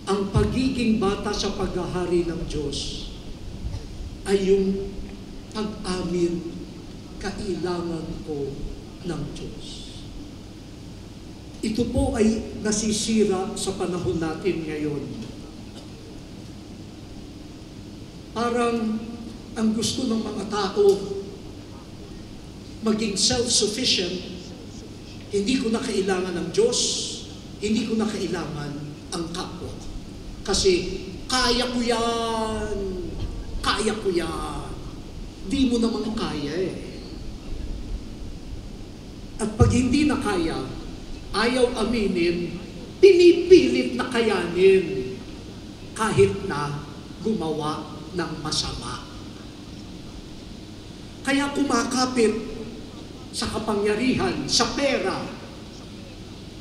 ang pagiging bata sa paghahari ng Diyos ay yung pag-amin, kailangan ko ng Diyos. Ito po ay nasisira sa panahon natin ngayon. Parang ang gusto ng mga tao maging self-sufficient, hindi ko na kailangan ng Diyos, hindi ko na kailangan ang kapwa. Kasi kaya ko yan, kaya ko yan. Di mo naman kaya eh. At pag hindi na kaya, ayaw aminin, pinipilit na kayanin kahit na gumawa ng masama. Kaya kumakapit sa kapangyarihan, sa pera,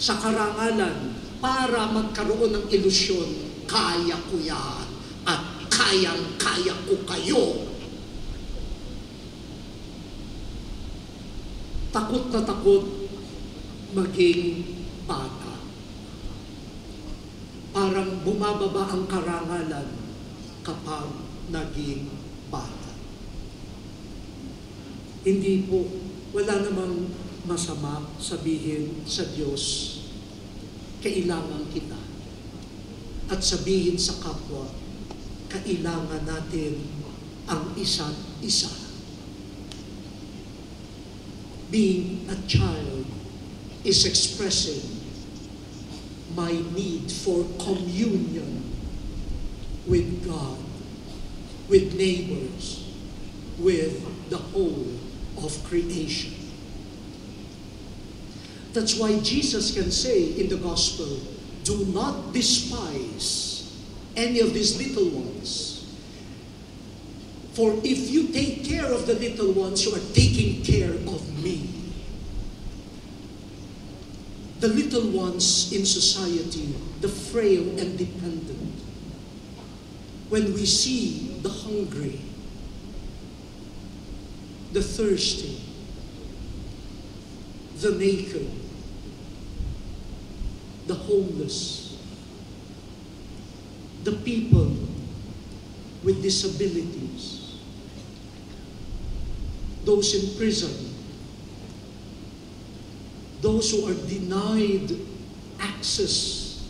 sa karangalan, para magkaroon ng ilusyon, kaya ko yan at kayang-kaya ko kayo. Takot na takot maging bata. Parang bumababa ang karangalan kapag naging bata. Hindi po, wala namang masama sabihin sa Diyos, kailangan kita. At sabihin sa kapwa, kailangan natin ang isa't isa. Being a child is expressing my need for communion with God, with neighbors, with the whole of creation. That's why Jesus can say in the gospel, do not despise any of these little ones. For if you take care of the little ones, you are taking care of me. The little ones in society, the frail and dependent, when we see the hungry, the thirsty, the naked, the homeless, the people with disabilities, those in prison, those who are denied access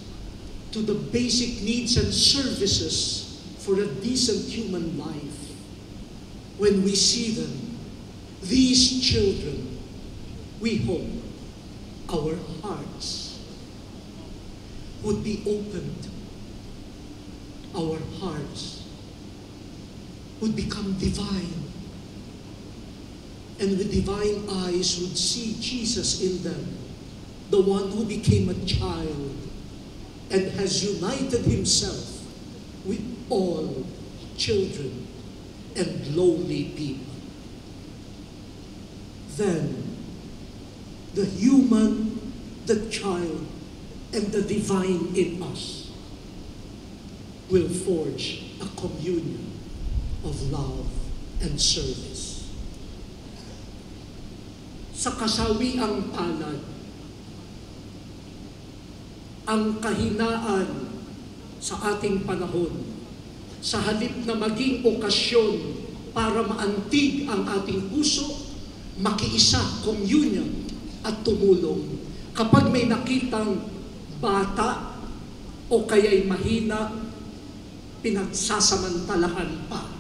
to the basic needs and services for a decent human life. When we see them, these children, we hope our hearts would be opened. Our hearts would become divine. And with divine eyes would see Jesus in them, the one who became a child and has united himself with all children and lowly people. Then, the human, the child, and the divine in us will forge a communion of love and service. Sa kasawiang palad, ang kahinaan sa ating panahon, sa halip na maging okasyon para maantig ang ating puso, makiisa, communion, at tumulong. Kapag may nakitang bata o kaya'y mahina, pinagsasamantalahan pa.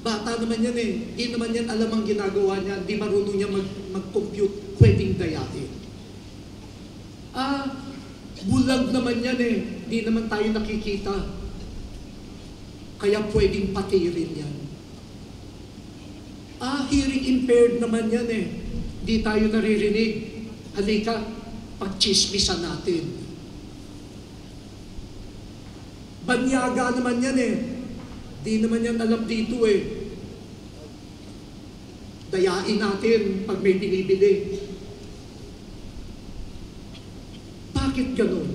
Bata naman yan eh. Di naman yan alam ang ginagawa niya. Di marunong niya mag-compute. Pwedeng dayain. Bulag naman yan eh. Di naman tayo nakikita. Kaya pwedeng patirin yan. Hearing impaired naman yan eh. Di tayo naririnig. Halika, pagchismisan natin. Banyaga naman yan eh. Di naman yan alam dito eh. Dayain natin pag may binibili. Bakit ganun?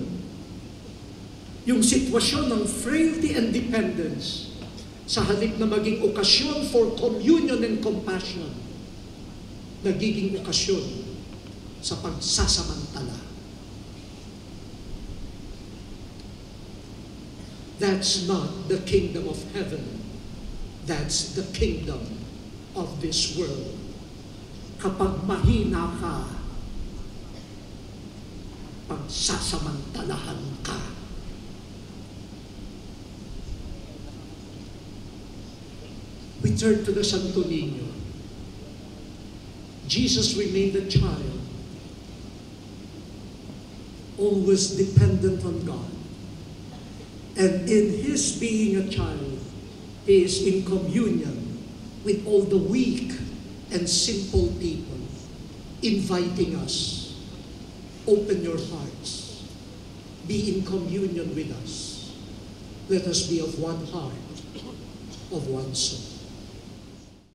Yung sitwasyon ng frailty and dependence, sa halip na maging okasyon for communion and compassion, nagiging okasyon sa pagsasamantala. That's not the kingdom of heaven. That's the kingdom of this world. Kapag mahina ka, pagsasamantalahan ka. We turn to the Santo Niño. Jesus remained a child, always dependent on God. And in his being a child, he is in communion with all the weak and simple people, inviting us, open your hearts, be in communion with us. Let us be of one heart, of one soul.